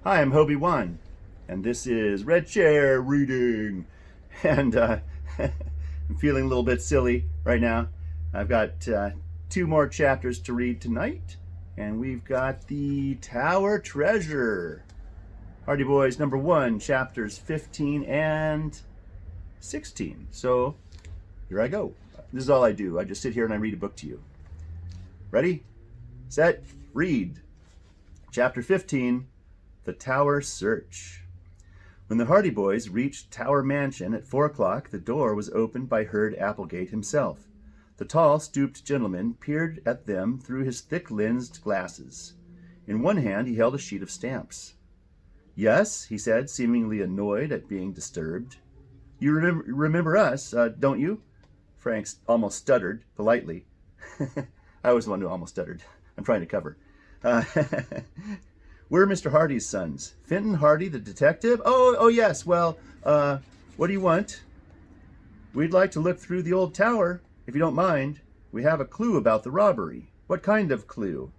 Hi, I'm Hobie One, and this is Red Chair Reading. And I'm feeling a little bit silly right now. I've got two more chapters to read tonight, and we've got the Tower Treasure. Hardy Boys number 1, chapters 15 and 16. So here I go. This is all I do. I just sit here and I read a book to you. Ready, set, read. Chapter 15. The Tower Search. When the Hardy Boys reached Tower Mansion at 4 o'clock, the door was opened by Hurd Applegate himself. The tall, stooped gentleman peered at them through his thick-lensed glasses. In one hand he held a sheet of stamps. "Yes," he said, seemingly annoyed at being disturbed. "You remember us, don't you?" Frank almost stuttered, politely. I was the one who almost stuttered. I'm trying to cover. "We're Mr. Hardy's sons. Fenton Hardy, the detective?" Oh, yes. Well, what do you want?" "We'd like to look through the old tower, if you don't mind. We have a clue about the robbery." "What kind of clue?"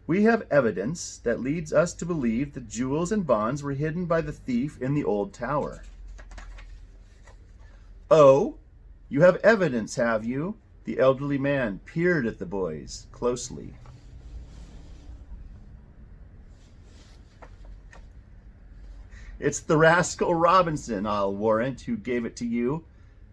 "We have evidence that leads us to believe that jewels and bonds were hidden by the thief in the old tower." "Oh, you have evidence, have you?" The elderly man peered at the boys closely. "It's the rascal Robinson, I'll warrant, who gave it to you.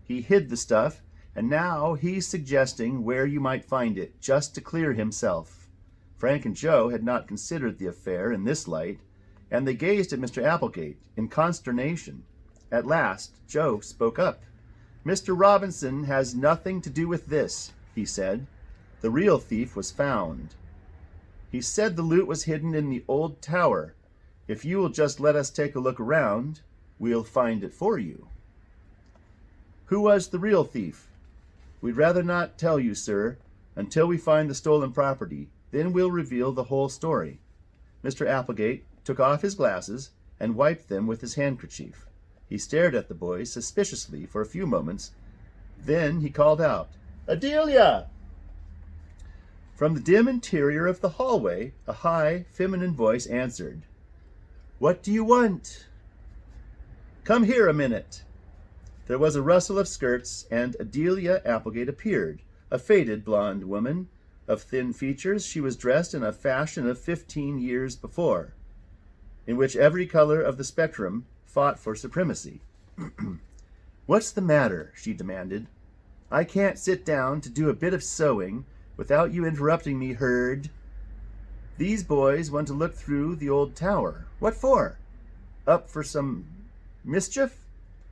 He hid the stuff, and now he's suggesting where you might find it, just to clear himself." Frank and Joe had not considered the affair in this light, and they gazed at Mr. Applegate in consternation. At last Joe spoke up. "Mr. Robinson has nothing to do with this," he said. "The real thief was found. He said the loot was hidden in the old tower. If you will just let us take a look around, we'll find it for you." "Who was the real thief?" "We'd rather not tell you, sir, until we find the stolen property. Then we'll reveal the whole story." Mr. Applegate took off his glasses and wiped them with his handkerchief. He stared at the boys suspiciously for a few moments. Then he called out, "Adelia!" From the dim interior of the hallway, a high, feminine voice answered. "What do you want?" "Come here a minute." There was a rustle of skirts, and Adelia Applegate appeared, a faded blonde woman. Of thin features, she was dressed in a fashion of 15 years before, in which every color of the spectrum fought for supremacy. "What's the matter?" she demanded. "I can't sit down to do a bit of sewing without you interrupting me, Hurd. These boys want to look through the old tower. What for? Up for some mischief?"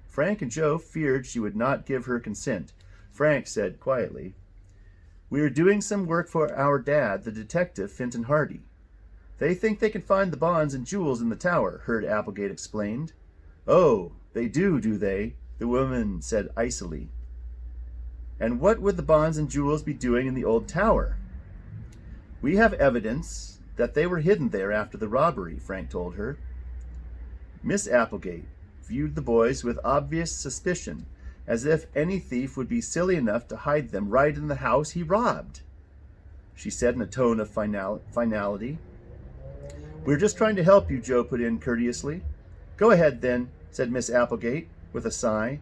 Frank and Joe feared she would not give her consent. Frank said quietly, "We are doing some work for our dad, the detective, Fenton Hardy. They think they can find the bonds and jewels in the tower," Hurd Applegate explained. "Oh, they do they?" the woman said icily. "And what would the bonds and jewels be doing in the old tower?" "We have evidence that they were hidden there after the robbery," Frank told her. Miss Applegate viewed the boys with obvious suspicion, as if any thief would be silly enough to hide them right in the house he robbed. She said in a tone of finality. "We're just trying to help you," Joe put in courteously. "Go ahead, then," said Miss Applegate, with a sigh.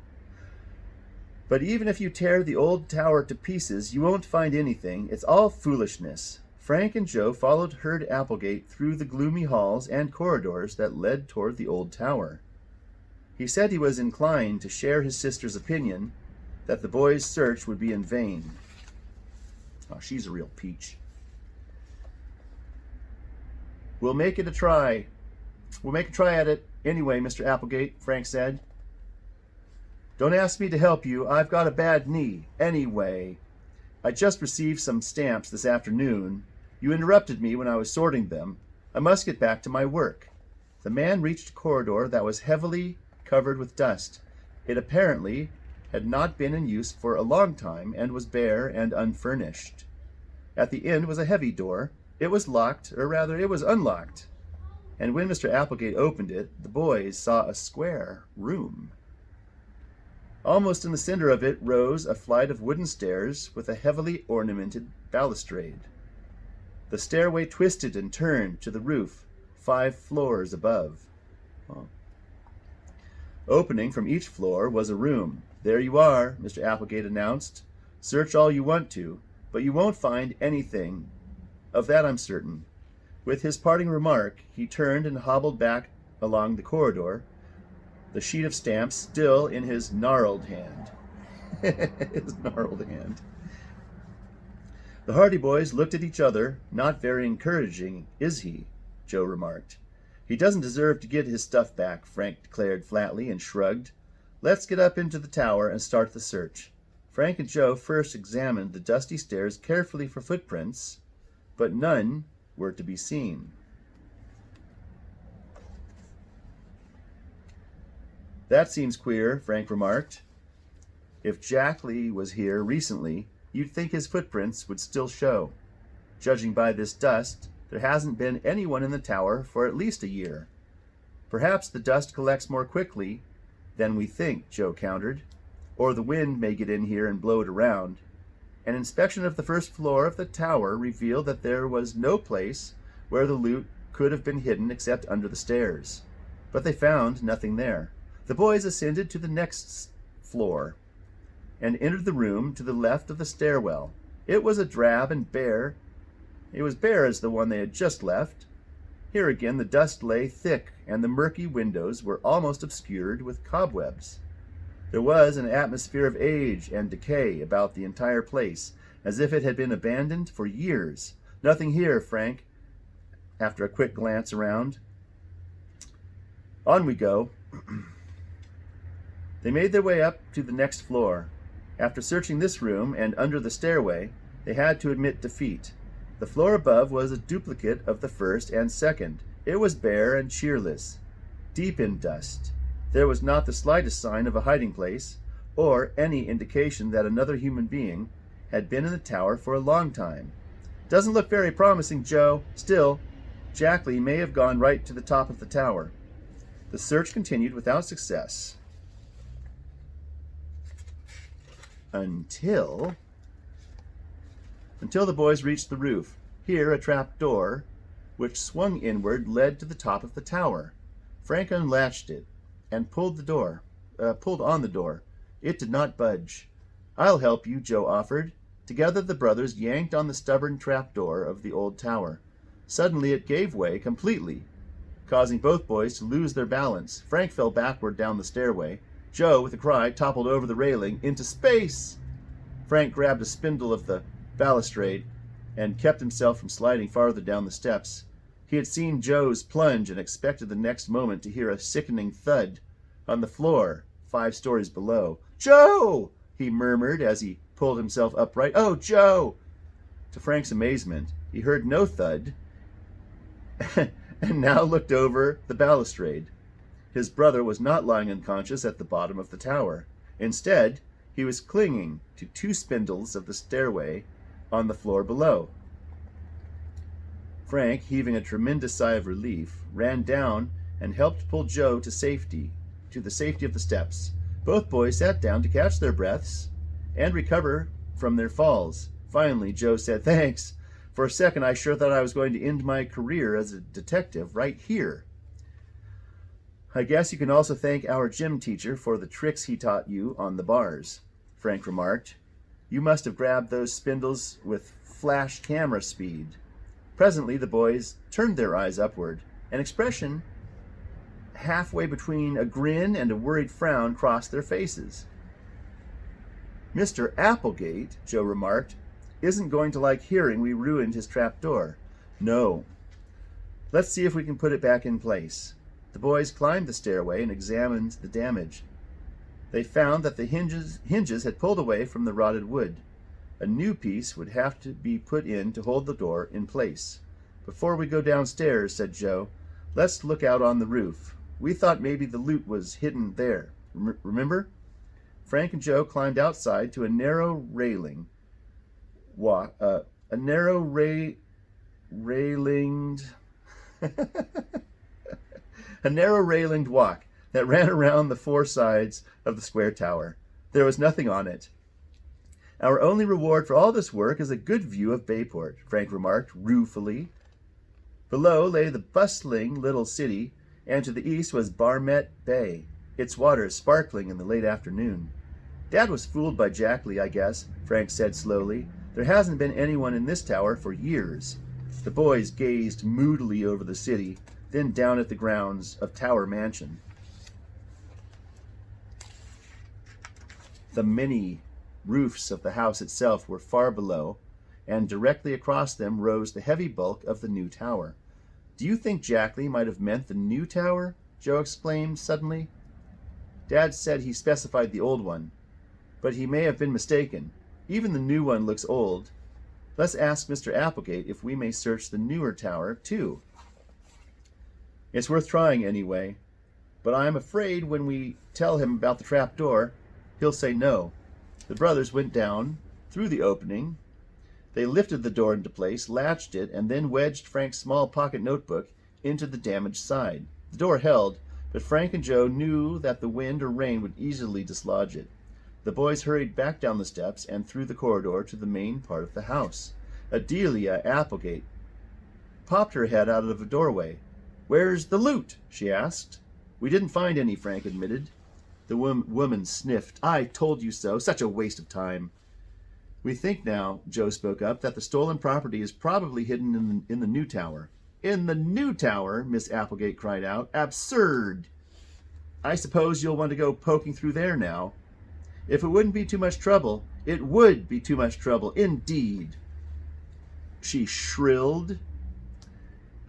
"But even if you tear the old tower to pieces, you won't find anything. It's all foolishness." Frank and Joe followed Hurd Applegate through the gloomy halls and corridors that led toward the old tower. He said he was inclined to share his sister's opinion that the boys' search would be in vain. Oh, she's a real peach. We'll make a try at it anyway, Mr. Applegate," Frank said. "Don't ask me to help you. I've got a bad knee. Anyway, I just received some stamps this afternoon. You interrupted me when I was sorting them. I must get back to my work." The man reached a corridor that was heavily covered with dust. It apparently had not been in use for a long time and was bare and unfurnished. At the end was a heavy door. It was locked, or rather, it was unlocked. And when Mr. Applegate opened it, the boys saw a square room. Almost in the center of it rose a flight of wooden stairs with a heavily ornamented balustrade. The stairway twisted and turned to the roof, 5 floors above. Oh. Opening from each floor was a room. "There you are," Mr. Applegate announced. "Search all you want to, but you won't find anything. Of that I'm certain." With his parting remark, he turned and hobbled back along the corridor, the sheet of stamps still in his gnarled hand. His gnarled hand. The Hardy boys looked at each other. "Not very encouraging, is he?" Joe remarked. "He doesn't deserve to get his stuff back," Frank declared flatly and shrugged. "Let's get up into the tower and start the search." Frank and Joe first examined the dusty stairs carefully for footprints, but none were to be seen. "That seems queer," Frank remarked. "If Jack Lee was here recently, you'd think his footprints would still show. Judging by this dust, there hasn't been anyone in the tower for at least a year." "Perhaps the dust collects more quickly than we think," Joe countered. "Or the wind may get in here and blow it around." An inspection of the first floor of the tower revealed that there was no place where the loot could have been hidden except under the stairs. But they found nothing there. The boys ascended to the next floor and entered the room to the left of the stairwell. It was drab and bare. It was bare as the one they had just left. Here again the dust lay thick, and the murky windows were almost obscured with cobwebs. There was an atmosphere of age and decay about the entire place, as if it had been abandoned for years. "Nothing here, Frank," after a quick glance around. "On we go." They made their way up to the next floor. After searching this room and under the stairway, they had to admit defeat. The floor above was a duplicate of the first and second. It was bare and cheerless, deep in dust. There was not the slightest sign of a hiding place, or any indication that another human being had been in the tower for a long time. "Doesn't look very promising, Joe. Still, Jack Lee may have gone right to the top of the tower." The search continued without success until the boys reached the roof. Here a trap door, which swung inward, led to the top of the tower. Frank unlatched it and pulled on the door. It did not budge. "I'll help you," Joe offered. Together the brothers yanked on the stubborn trap door of the old tower. Suddenly it gave way completely, causing both boys to lose their balance. Frank fell backward down the stairway. Joe, with a cry, toppled over the railing into space. Frank grabbed a spindle of the balustrade and kept himself from sliding farther down the steps. He had seen Joe's plunge and expected the next moment to hear a sickening thud on the floor 5 stories below. "Joe!" he murmured as he pulled himself upright. "Oh, Joe!" To Frank's amazement, he heard no thud and now looked over the balustrade. His brother was not lying unconscious at the bottom of the tower. Instead, he was clinging to 2 spindles of the stairway on the floor below. Frank, heaving a tremendous sigh of relief, ran down and helped pull Joe to the safety of the steps. Both boys sat down to catch their breaths and recover from their falls. Finally, Joe said, "Thanks. For a second, I sure thought I was going to end my career as a detective right here." "I guess you can also thank our gym teacher for the tricks he taught you on the bars," Frank remarked. "You must have grabbed those spindles with flash camera speed." Presently the boys turned their eyes upward. An expression halfway between a grin and a worried frown crossed their faces. "Mr. Applegate," Joe remarked, "isn't going to like hearing we ruined his trap door." "No. Let's see if we can put it back in place." The boys climbed the stairway and examined the damage. They found that the hinges had pulled away from the rotted wood. A new piece would have to be put in to hold the door in place. "Before we go downstairs," said Joe, "let's look out on the roof. We thought maybe the loot was hidden there. Remember?" Frank and Joe climbed outside to a narrow railinged walk that ran around the 4 sides of the square tower. There was nothing on it. "Our only reward for all this work is a good view of Bayport," Frank remarked ruefully. Below lay the bustling little city, and to the east was Barmet Bay, its waters sparkling in the late afternoon. Dad was fooled by Jackley, I guess, Frank said slowly. There hasn't been anyone in this tower for years. The boys gazed moodily over the city, then down at the grounds of Tower Mansion. The many roofs of the house itself were far below, and directly across them rose the heavy bulk of the new tower. Do you think Jackley might have meant the new tower? Joe exclaimed suddenly. Dad said he specified the old one, but he may have been mistaken. Even the new one looks old. Let's ask Mr. Applegate if we may search the newer tower, too. It's worth trying anyway, but I'm afraid when we tell him about the trap door, he'll say no. The brothers went down through the opening. They lifted the door into place, latched it, and then wedged Frank's small pocket notebook into the damaged side. The door held, but Frank and Joe knew that the wind or rain would easily dislodge it. The boys hurried back down the steps and through the corridor to the main part of the house. Adelia Applegate popped her head out of the doorway. "Where's the loot?" she asked. "We didn't find any," Frank admitted. The woman sniffed. "I told you so. Such a waste of time." "We think now," Joe spoke up, "that the stolen property is probably hidden in the new tower." "In the new tower?" Miss Applegate cried out. "Absurd! I suppose you'll want to go poking through there now." "If it wouldn't be too much trouble." "It would be too much trouble, indeed," she shrilled.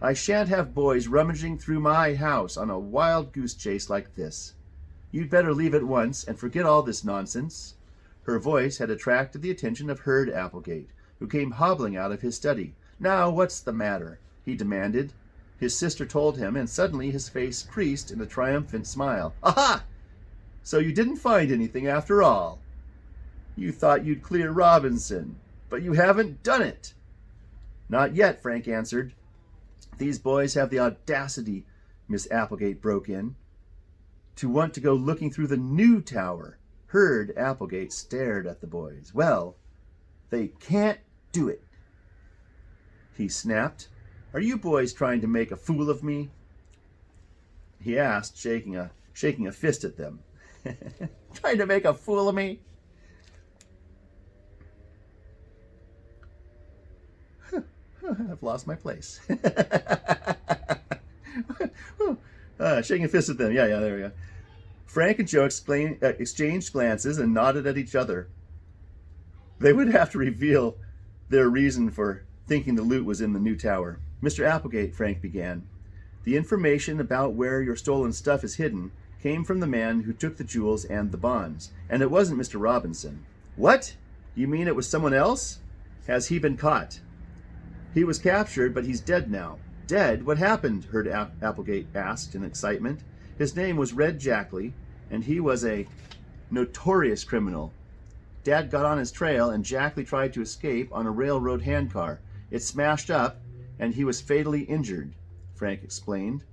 "I shan't have boys rummaging through my house on a wild goose chase like this. You'd better leave at once and forget all this nonsense." Her voice had attracted the attention of Hurd Applegate, who came hobbling out of his study. "Now, what's the matter?" he demanded. His sister told him, and suddenly his face creased in a triumphant smile. "Aha! So you didn't find anything after all. You thought you'd clear Robinson, but you haven't done it." "Not yet," Frank answered. "These boys have the audacity," Miss Applegate broke in, "to want to go looking through the new tower." Hurd Applegate stared at the boys. "Well, they can't do it," he snapped. "Are you boys trying to make a fool of me?" he asked, shaking a fist at them. "Trying to make a fool of me?" I've lost my place. Shaking a fist at them. Yeah, there we go. Frank and Joe exchanged glances and nodded at each other. They would have to reveal their reason for thinking the loot was in the new tower. "Mr. Applegate," Frank began, "the information about where your stolen stuff is hidden came from the man who took the jewels and the bonds, and it wasn't Mr. Robinson." "What? You mean it was someone else? Has he been caught?" "He was captured, but he's dead now." "Dead? What happened?" Hurd Applegate asked in excitement. "His name was Red Jackley, and he was a notorious criminal. Dad got on his trail, and Jackley tried to escape on a railroad handcar. It smashed up, and he was fatally injured," Frank explained.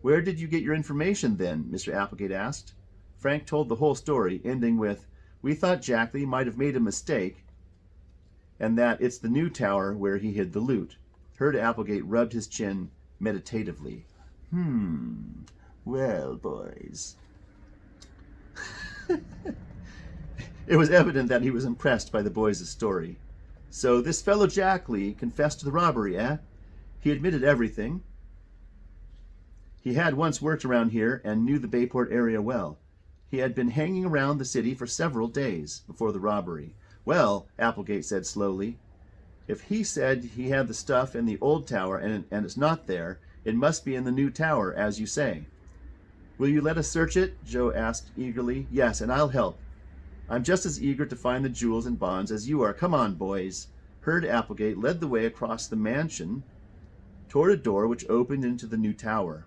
"Where did you get your information then?" Mr. Applegate asked. Frank told the whole story, ending with, "We thought Jackley might have made a mistake, and that it's the new tower where he hid the loot." Hurd Applegate rubbed his chin meditatively. Well, boys." It was evident that he was impressed by the boys' story. "So this fellow Jackley confessed to the robbery, eh? He admitted everything. He had once worked around here and knew the Bayport area well. He had been hanging around the city for several days before the robbery." "Well," Applegate said slowly, "if he said he had the stuff in the old tower and it's not there, it must be in the new tower, as you say." "Will you let us search it?" Joe asked eagerly. "Yes, and I'll help. I'm just as eager to find the jewels and bonds as you are. Come on, boys." Hurd Applegate led the way across the mansion toward a door which opened into the new tower.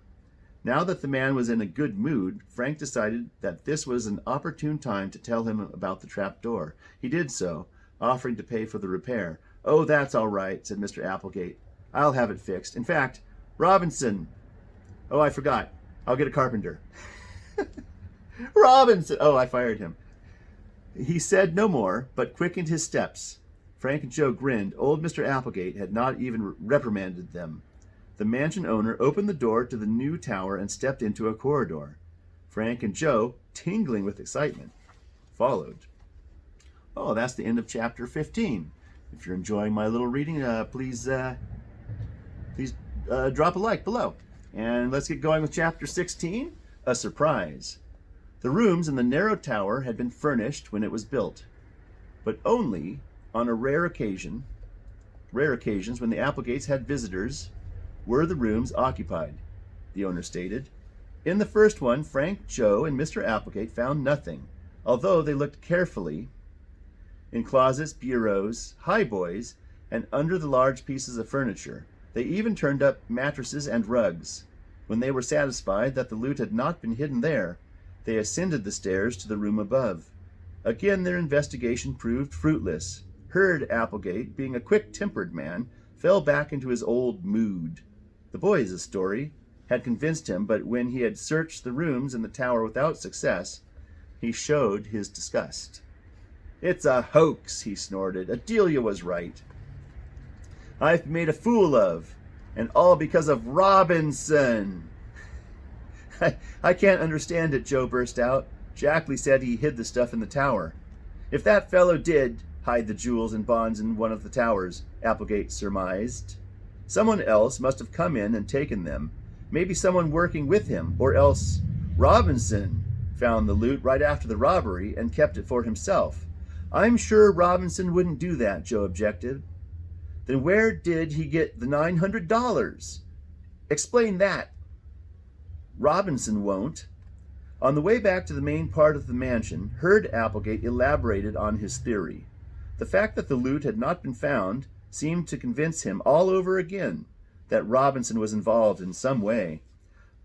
Now that the man was in a good mood, Frank decided that this was an opportune time to tell him about the trap door. He did so, offering to pay for the repair. "Oh, that's all right," said Mr. Applegate. "I'll have it fixed. In fact, Robinson. Oh, I forgot. I'll get a carpenter." "Robinson! Oh, I fired him." He said no more, but quickened his steps. Frank and Joe grinned. Old Mr. Applegate had not even reprimanded them. The mansion owner opened the door to the new tower and stepped into a corridor. Frank and Joe, tingling with excitement, followed. Oh, that's the end of chapter 15. If you're enjoying my little reading, please drop a like below. And let's get going with chapter 16, A Surprise. The rooms in the narrow tower had been furnished when it was built, but only on rare occasions when the Applegates had visitors were the rooms occupied, the owner stated. In the first one, Frank, Joe, and Mr. Applegate found nothing, although they looked carefully in closets, bureaus, highboys, and under the large pieces of furniture. They even turned up mattresses and rugs. When they were satisfied that the loot had not been hidden there, they ascended the stairs to the room above. Again, their investigation proved fruitless. Hurd Applegate, being a quick-tempered man, fell back into his old mood. The boys' story had convinced him, but when he had searched the rooms in the tower without success, he showed his disgust. "It's a hoax," he snorted. "Adelia was right. I've been made a fool of, and all because of Robinson." I can't understand it," Joe burst out. "Jackley said he hid the stuff in the tower." "If that fellow did hide the jewels and bonds in one of the towers," Applegate surmised, "someone else must have come in and taken them. Maybe someone working with him, or else Robinson found the loot right after the robbery and kept it for himself." "I'm sure Robinson wouldn't do that," Joe objected. "Then where did he get the $900? Explain that." "Robinson won't." On the way back to the main part of the mansion, Hurd Applegate elaborated on his theory. The fact that the loot had not been found seemed to convince him all over again that Robinson was involved in some way.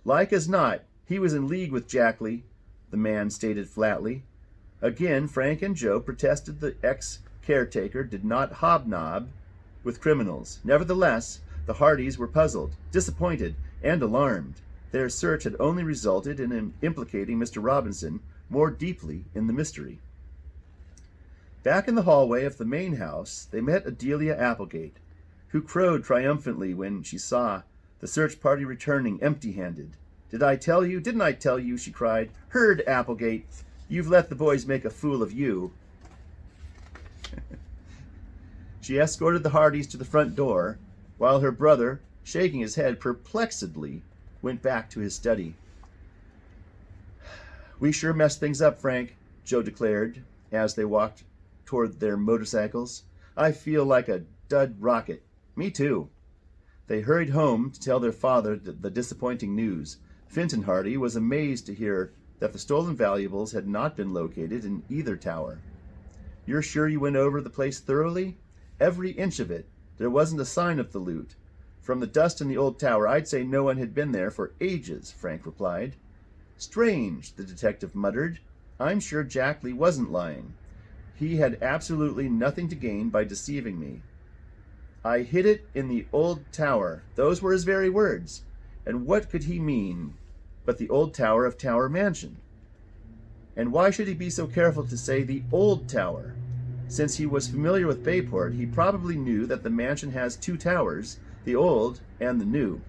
"Like as not, he was in league with Jackley," the man stated flatly. Again, Frank and Joe protested the ex-caretaker did not hobnob with criminals. Nevertheless, the Hardys were puzzled, disappointed, and alarmed. Their search had only resulted in him implicating Mr. Robinson more deeply in the mystery. Back in the hallway of the main house, they met Adelia Applegate, who crowed triumphantly when she saw the search party returning empty-handed. Didn't I tell you, she cried. "Hurd Applegate, you've let the boys make a fool of you." She escorted the Hardys to the front door, while her brother, shaking his head perplexedly, went back to his study. "We sure messed things up, Frank," Joe declared as they walked toward their motorcycles. "I feel like a dud rocket." "Me too." They hurried home to tell their father the disappointing news. Fenton Hardy was amazed to hear that the stolen valuables had not been located in either tower. "You're sure you went over the place thoroughly?" "Every inch of it. There wasn't a sign of the loot. From the dust in the old tower, I'd say no one had been there for ages," Frank replied. "Strange," the detective muttered. "I'm sure Jackley wasn't lying. He had absolutely nothing to gain by deceiving me. I hid it in the old tower." Those were his very words. And what could he mean but the old tower of Tower Mansion? And why should he be so careful to say the old tower? Since he was familiar with Bayport, he probably knew that the mansion has two towers, the old and the new.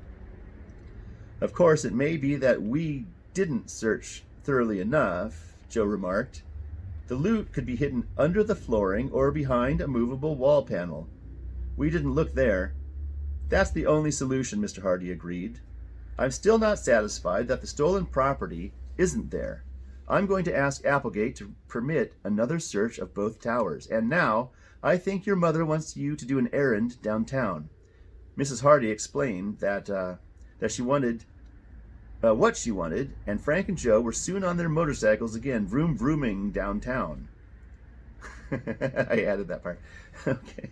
"Of course, it may be that we didn't search thoroughly enough," Joe remarked. "The loot could be hidden under the flooring or behind a movable wall panel. We didn't look there." "That's the only solution," Mr. Hardy agreed. "I'm still not satisfied that the stolen property isn't there. I'm going to ask Applegate to permit another search of both towers. And now, I think your mother wants you to do an errand downtown." Mrs. Hardy explained that she wanted what she wanted, and Frank and Joe were soon on their motorcycles again, vroom vrooming downtown. I added that part. Okay.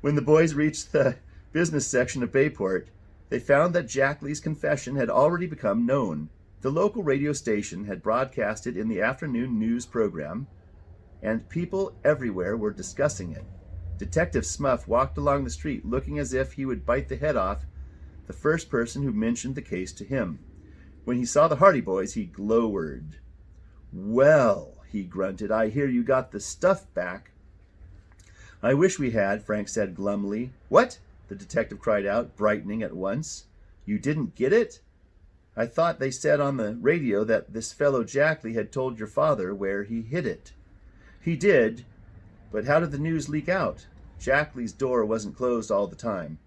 When the boys reached the business section of Bayport, they found that Jackley's confession had already become known. The local radio station had broadcast it in the afternoon news program, and people everywhere were discussing it. Detective Smuff walked along the street looking as if he would bite the head off the first person who mentioned the case to him. When he saw the Hardy boys, he glowered. "Well," he grunted, "I hear you got the stuff back." "I wish we had," Frank said glumly. "What?" the detective cried out, brightening at once. You didn't get it? I thought they said on the radio that this fellow Jackley had told your father where he hid it. He did, but how did the news leak out? Jackley's door wasn't closed all the time.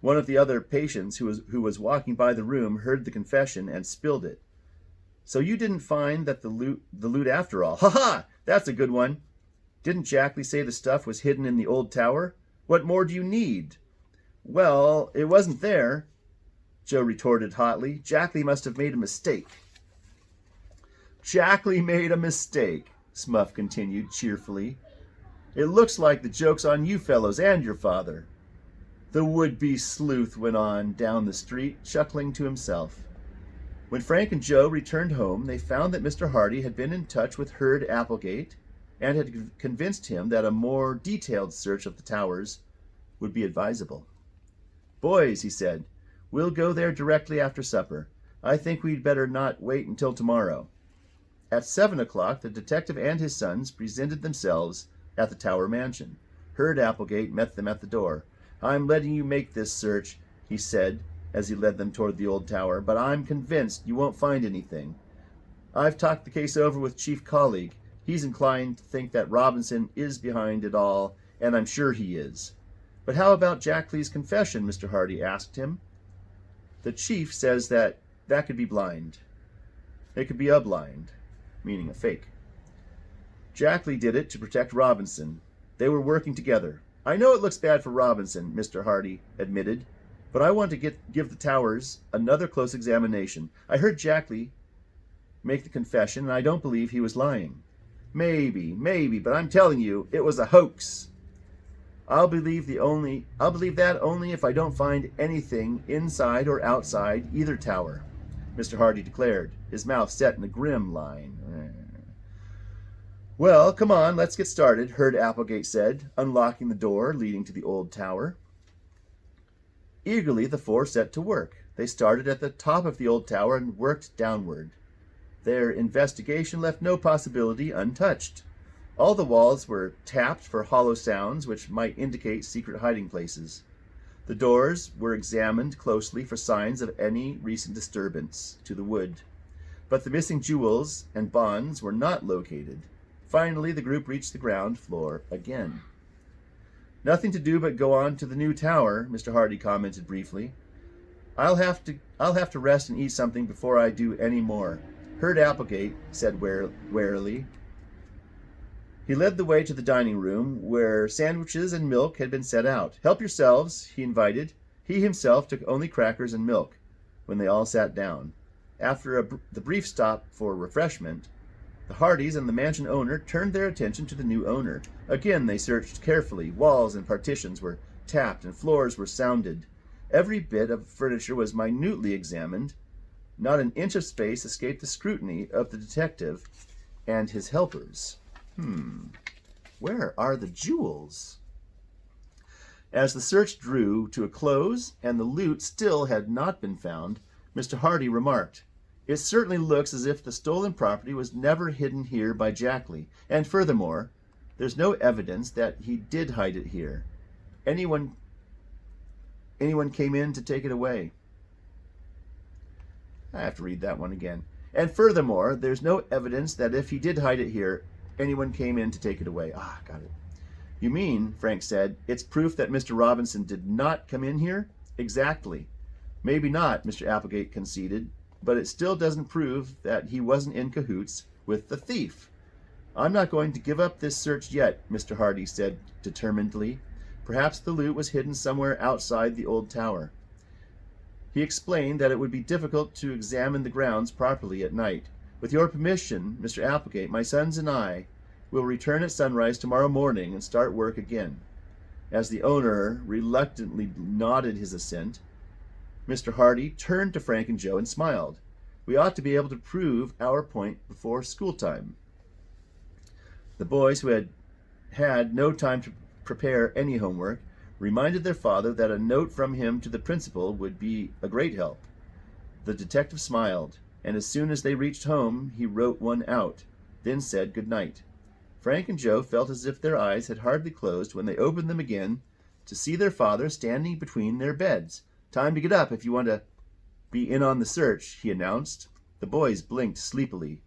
One of the other patients who was walking by the room heard the confession and spilled it. So you didn't find that the loot after all. Ha ha! That's a good one. Didn't Jackley say the stuff was hidden in the old tower? What more do you need? Well, it wasn't there, Joe retorted hotly. Jackley must have made a mistake. Jackley made a mistake, Smuff continued cheerfully. It looks like the joke's on you fellows and your father. The would-be sleuth went on down the street, chuckling to himself. When Frank and Joe returned home, they found that Mr. Hardy had been in touch with Hurd Applegate and had convinced him that a more detailed search of the towers would be advisable. Boys, he said, we'll go there directly after supper. I think we'd better not wait until tomorrow. At 7 o'clock, the detective and his sons presented themselves at the Tower mansion. Hurd Applegate met them at the door. I'm letting you make this search, he said, as he led them toward the old tower, but I'm convinced you won't find anything. I've talked the case over with Chief Colleague. He's inclined to think that Robinson is behind it all, and I'm sure he is. But how about Jackley's confession? Mr. Hardy asked him. The chief says that could be blind. It could be a blind, meaning a fake. Jackley did it to protect Robinson. They were working together. I know it looks bad for Robinson, Mr. Hardy admitted, but I want to give the towers another close examination. I heard Jackley make the confession, and I don't believe he was lying. Maybe, but I'm telling you, it was a hoax. I'll believe that only if I don't find anything inside or outside either tower, Mr. Hardy declared, his mouth set in a grim line. Well, come on, let's get started, Hurd Applegate said, unlocking the door leading to the old tower. Eagerly, the four set to work. They started at the top of the old tower and worked downward. Their investigation left no possibility untouched. All the walls were tapped for hollow sounds which might indicate secret hiding places. The doors were examined closely for signs of any recent disturbance to the wood. But the missing jewels and bonds were not located. Finally, the group reached the ground floor again. Nothing to do but go on to the new tower, Mr. Hardy commented briefly. I'll have to rest and eat something before I do any more, Hurd Applegate said warily. He led the way to the dining room, where sandwiches and milk had been set out. Help yourselves, he invited. He himself took only crackers and milk when they all sat down. After the brief stop for refreshment, the Hardys and the mansion owner turned their attention to the new owner. Again they searched carefully. Walls and partitions were tapped and floors were sounded. Every bit of furniture was minutely examined. Not an inch of space escaped the scrutiny of the detective and his helpers. Where are the jewels? As the search drew to a close and the loot still had not been found, Mr. Hardy remarked, It certainly looks as if the stolen property was never hidden here by Jackley, and furthermore, there's no evidence that he did hide it here. Anyone came in to take it away. I have to read that one again. And furthermore, there's no evidence that if he did hide it here, anyone came in to take it away. Got it. You mean, Frank said, it's proof that Mr. Robinson did not come in here? Exactly. Maybe not, Mr. Applegate conceded, but it still doesn't prove that he wasn't in cahoots with the thief. I'm not going to give up this search yet, Mr. Hardy said determinedly. Perhaps the loot was hidden somewhere outside the old tower. He explained that it would be difficult to examine the grounds properly at night. With your permission, Mr. Applegate, my sons and I will return at sunrise tomorrow morning and start work again. As the owner reluctantly nodded his assent, Mr. Hardy turned to Frank and Joe and smiled. We ought to be able to prove our point before school time. The boys, who had had no time to prepare any homework, reminded their father that a note from him to the principal would be a great help. The detective smiled, and as soon as they reached home, he wrote one out, then said good night. Frank and Joe felt as if their eyes had hardly closed when they opened them again to see their father standing between their beds. "Time to get up if you want to be in on the search," he announced. The boys blinked sleepily,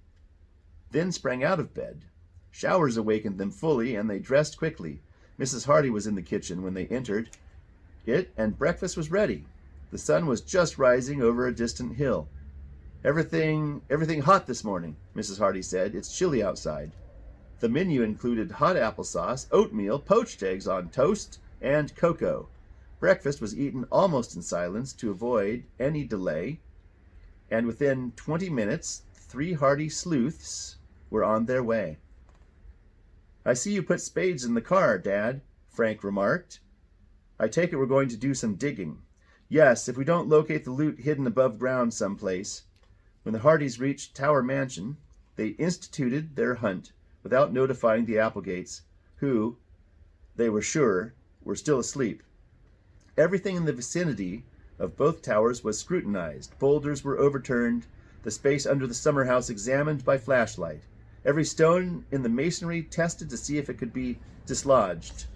then sprang out of bed. Showers awakened them fully, and they dressed quickly. Mrs. Hardy was in the kitchen when they entered it, and breakfast was ready. The sun was just rising over a distant hill. Everything hot this morning," Mrs. Hardy said. "It's chilly outside." The menu included hot applesauce, oatmeal, poached eggs on toast, and cocoa. Breakfast was eaten almost in silence to avoid any delay, and within 20 minutes, 3 hearty sleuths were on their way. "I see you put spades in the car, Dad," Frank remarked. "I take it we're going to do some digging." "Yes, if we don't locate the loot hidden above ground someplace." When the Hardys reached Tower Mansion, they instituted their hunt without notifying the Applegates, who, they were sure, were still asleep. Everything in the vicinity of both towers was scrutinized. Boulders were overturned, the space under the summer house examined by flashlight. Every stone in the masonry tested to see if it could be dislodged.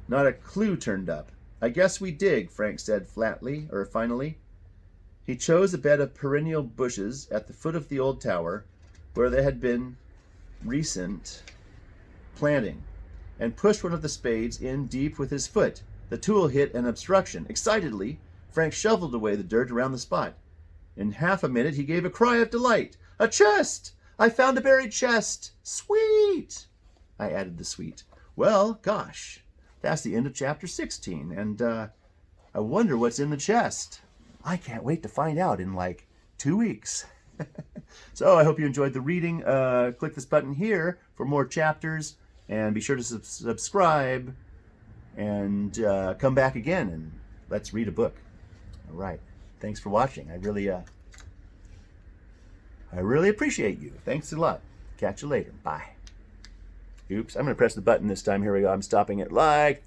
Not a clue turned up. "I guess we dig," Frank said finally. He chose a bed of perennial bushes at the foot of the old tower, where there had been recent planting, and pushed one of the spades in deep with his foot. The tool hit an obstruction. Excitedly, Frank shoveled away the dirt around the spot. In half a minute, he gave a cry of delight. "A chest! I found a buried chest! Sweet!" I added the sweet. Well, gosh, that's the end of chapter 16, and I wonder what's in the chest. I can't wait to find out in like 2 weeks. So I hope you enjoyed the reading. Click this button here for more chapters, and be sure to subscribe, and come back again, and let's read a book. All right. Thanks for watching. I really appreciate you. Thanks a lot. Catch you later. Bye. Oops, I'm going to press the button this time. Here we go. I'm stopping it like